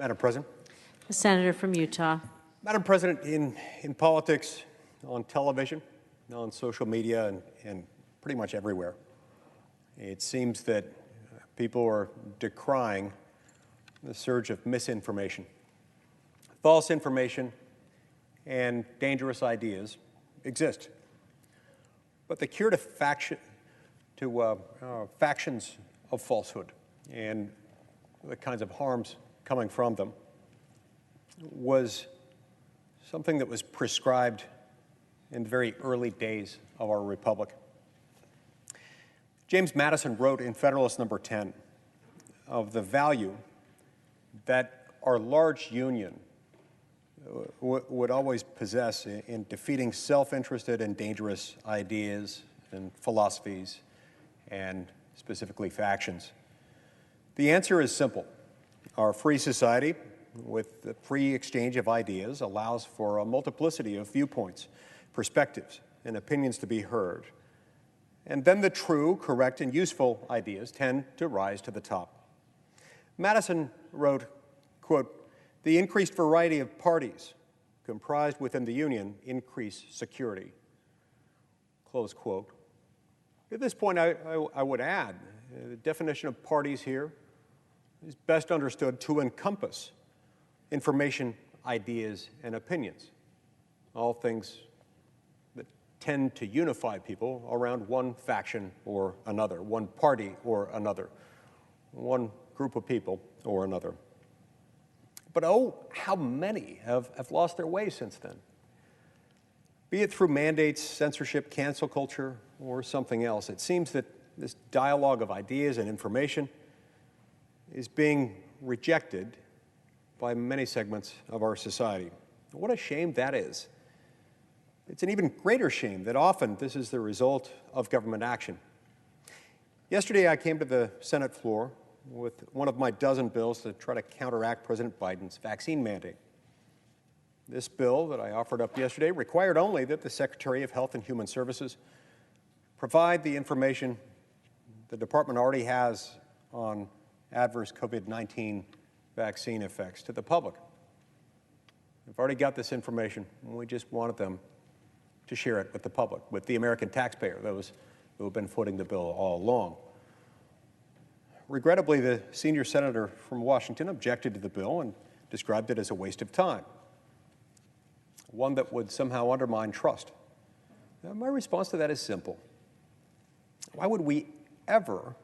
Madam President. The senator from Utah. Madam President, in politics, on television, on social media, and pretty much everywhere, it seems that people are decrying the surge of misinformation. False information and dangerous ideas exist. But the cure to factions of falsehood and the kinds of harms coming from them was something that was prescribed in the very early days of our republic. James Madison wrote in Federalist Number 10 of the value that our large union would always possess in defeating self-interested and dangerous ideas and philosophies and specifically factions. The answer is simple. Our free society with the free exchange of ideas allows for a multiplicity of viewpoints, perspectives, and opinions to be heard. And then the true, correct, and useful ideas tend to rise to the top. Madison wrote, quote, "The increased variety of parties comprised within the Union increase security," close quote. At this point, I would add, the definition of parties here is best understood to encompass information, ideas, and opinions, all things that tend to unify people around one faction or another, one party or another, one group of people or another. But oh, how many have lost their way since then? Be it through mandates, censorship, cancel culture, or something else, it seems that this dialogue of ideas and information is being rejected by many segments of our society. What a shame that is. It's an even greater shame that often this is the result of government action. Yesterday, I came to the Senate floor with one of my dozen bills to try to counteract President Biden's vaccine mandate. This bill that I offered up yesterday required only that the Secretary of Health and Human Services provide the information the department already has on adverse COVID-19 vaccine effects to the public. We've already got this information, and we just wanted them to share it with the public, with the American taxpayer, those who have been footing the bill all along. Regrettably, the senior senator from Washington objected to the bill and described it as a waste of time, one that would somehow undermine trust. Now, my response to that is simple. Why would we ever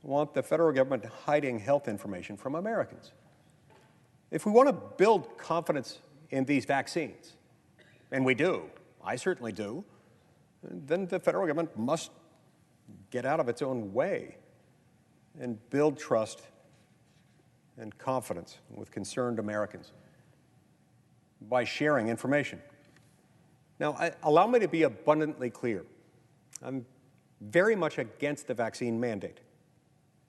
want the federal government hiding health information from Americans? If we want to build confidence in these vaccines, and we do, I certainly do, then the federal government must get out of its own way and build trust and confidence with concerned Americans by sharing information. Now, allow me to be abundantly clear. I'm very much against the vaccine mandate,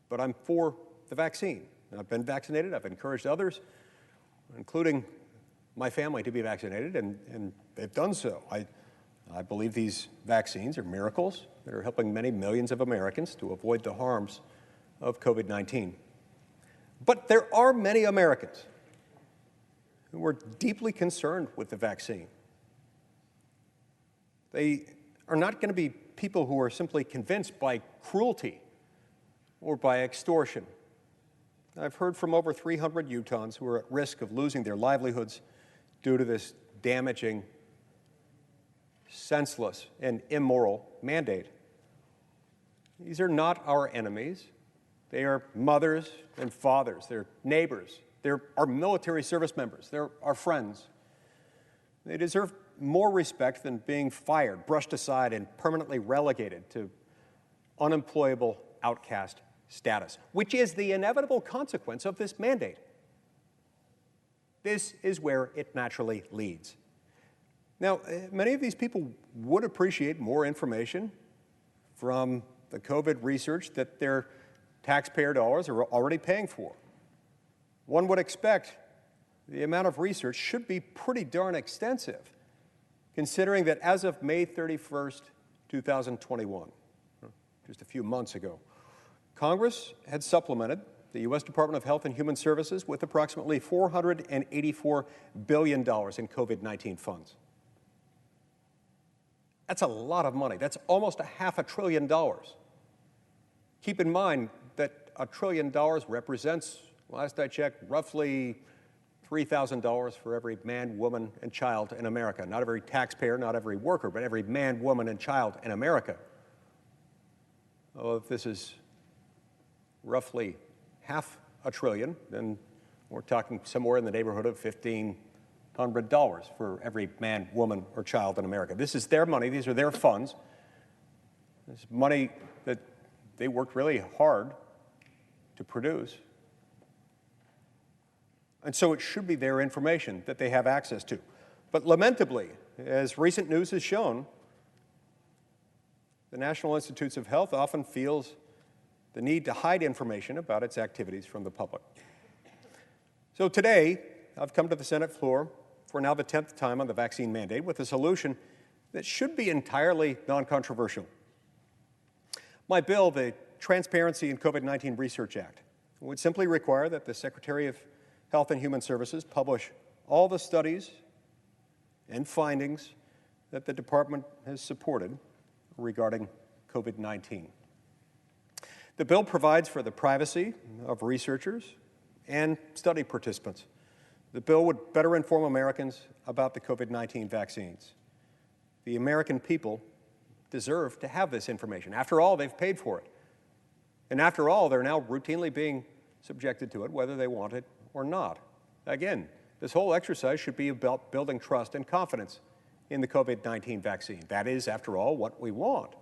but I'm for the vaccine. I've been vaccinated. I've encouraged others, including my family, to be vaccinated, and they've done so. I believe these vaccines are miracles that are helping many millions of Americans to avoid the harms of COVID-19. But there are many Americans who are deeply concerned with the vaccine. They are not going to be people who are simply convinced by cruelty or by extortion. I've heard from over 300 Utahns who are at risk of losing their livelihoods due to this damaging, senseless, and immoral mandate. These are not our enemies. They are mothers and fathers. They're neighbors. They're our military service members. They're our friends. They deserve more respect than being fired, brushed aside, and permanently relegated to unemployable outcast status, which is the inevitable consequence of this mandate. This is where it naturally leads. Now, many of these people would appreciate more information from the COVID research that their taxpayer dollars are already paying for. One would expect the amount of research should be pretty darn extensive, considering that as of May 31st, 2021, just a few months ago, Congress had supplemented the U.S. Department of Health and Human Services with approximately $484 billion in COVID-19 funds. That's a lot of money. That's almost $500 billion. Keep in mind that $1 trillion represents, last I checked, roughly $3,000 for every man, woman, and child in America. Not every taxpayer, not every worker, but every man, woman, and child in America. Well, if this is roughly $500 billion, then we're talking somewhere in the neighborhood of $1,500 for every man, woman, or child in America. This is their money. These are their funds. This is money that they worked really hard to produce. And so it should be their information that they have access to. But lamentably, as recent news has shown, the National Institutes of Health often feels the need to hide information about its activities from the public. So today, I've come to the Senate floor for now the 10th time on the vaccine mandate with a solution that should be entirely non-controversial. My bill, the Transparency in COVID-19 Research Act, would simply require that the Secretary of Health and Human Services publish all the studies and findings that the department has supported regarding COVID-19. The bill provides for the privacy of researchers and study participants. The bill would better inform Americans about the COVID-19 vaccines. The American people deserve to have this information. After all, they've paid for it. And after all, they're now routinely being subjected to it, whether they want it or not. Again, this whole exercise should be about building trust and confidence in the COVID-19 vaccine. That is, after all, what we want.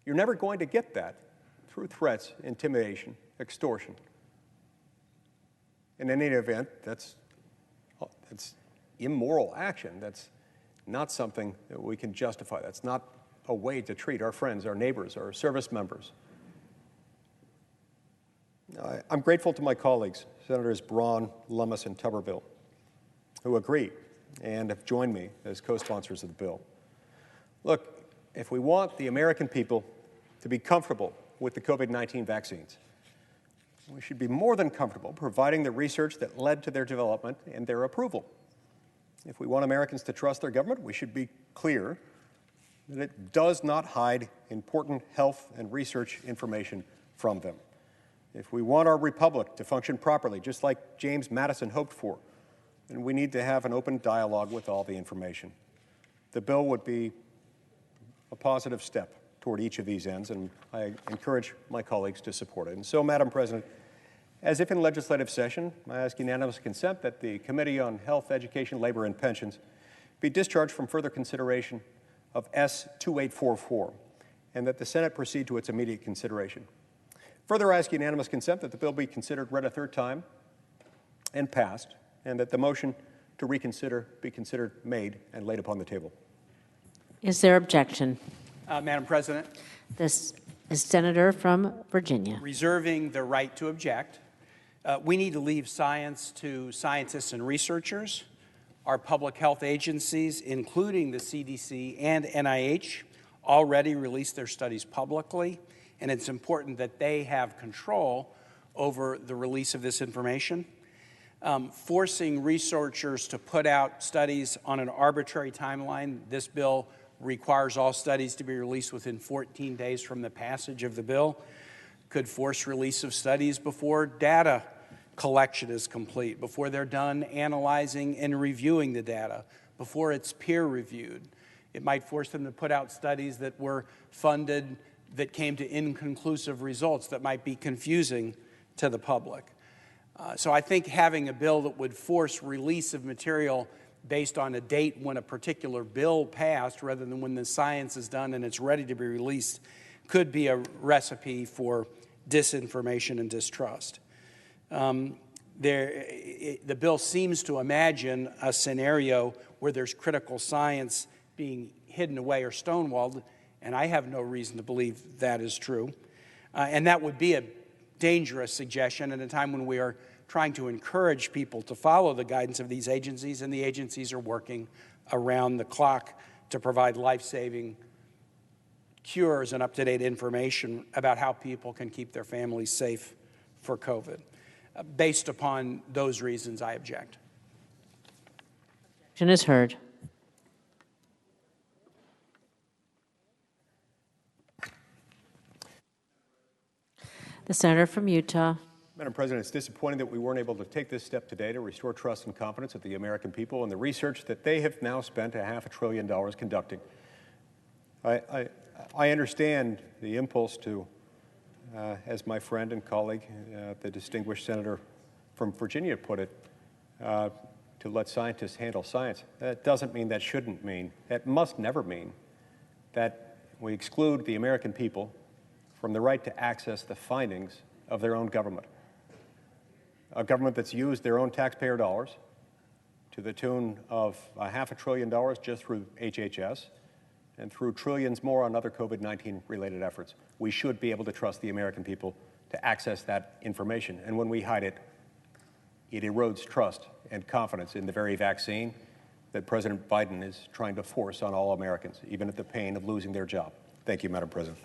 You're never going to get that through threats, intimidation, extortion. In any event, that's immoral action. That's not something that we can justify. That's not a way to treat our friends, our neighbors, our service members. I'm grateful to my colleagues, Senators Braun, Lummis, and Tuberville, who agree and have joined me as co-sponsors of the bill. Look, if we want the American people to be comfortable with the COVID-19 vaccines, we should be more than comfortable providing the research that led to their development and their approval. If we want Americans to trust their government, we should be clear that it does not hide important health and research information from them. If we want our republic to function properly, just like James Madison hoped for, then we need to have an open dialogue with all the information. The bill would be a positive step toward each of these ends, and I encourage my colleagues to support it. And so, Madam President, as if in legislative session, I ask unanimous consent that the Committee on Health, Education, Labor, and Pensions be discharged from further consideration of S-2844, and that the Senate proceed to its immediate consideration. Further, I ask unanimous consent that the bill be considered read a third time and passed, and that the motion to reconsider be considered made and laid upon the table. Is there objection? Madam President, This is Senator from Virginia. reserving the right to object. We need to leave science to scientists and researchers. Our public health agencies, including the CDC and NIH, already release their studies publicly, and it's important that they have control over the release of this information. Forcing researchers to put out studies on an arbitrary timeline, this bill requires all studies to be released within 14 days from the passage of the bill, could force release of studies before data collection is complete, before they're done analyzing and reviewing the data, before it's peer reviewed. It might force them to put out studies that were funded that came to inconclusive results that might be confusing to the public. So I think having a bill that would force release of material based on a date when a particular bill passed rather than when the science is done and it's ready to be released could be a recipe for disinformation and distrust. The bill seems to imagine a scenario where there's critical science being hidden away or stonewalled, and I have no reason to believe that is true. And that would be a dangerous suggestion at a time when we are trying to encourage people to follow the guidance of these agencies, and the agencies are working around the clock to provide life-saving cures and up-to-date information about how people can keep their families safe for COVID. Based upon those reasons, I object. Objection is heard. The senator from Utah. Madam President, it's disappointing that we weren't able to take this step today to restore trust and confidence of the American people in the research that they have now spent $500 billion conducting. I understand the impulse to, as my friend and colleague, the distinguished senator from Virginia put it, to let scientists handle science. That doesn't mean, that shouldn't mean, that must never mean that we exclude the American people from the right to access the findings of their own government. A government that's used their own taxpayer dollars to the tune of $500 billion just through HHS and through trillions more on other COVID-19 related efforts. We should be able to trust the American people to access that information. And when we hide it, it erodes trust and confidence in the very vaccine that President Biden is trying to force on all Americans, even at the pain of losing their job. Thank you, Madam President.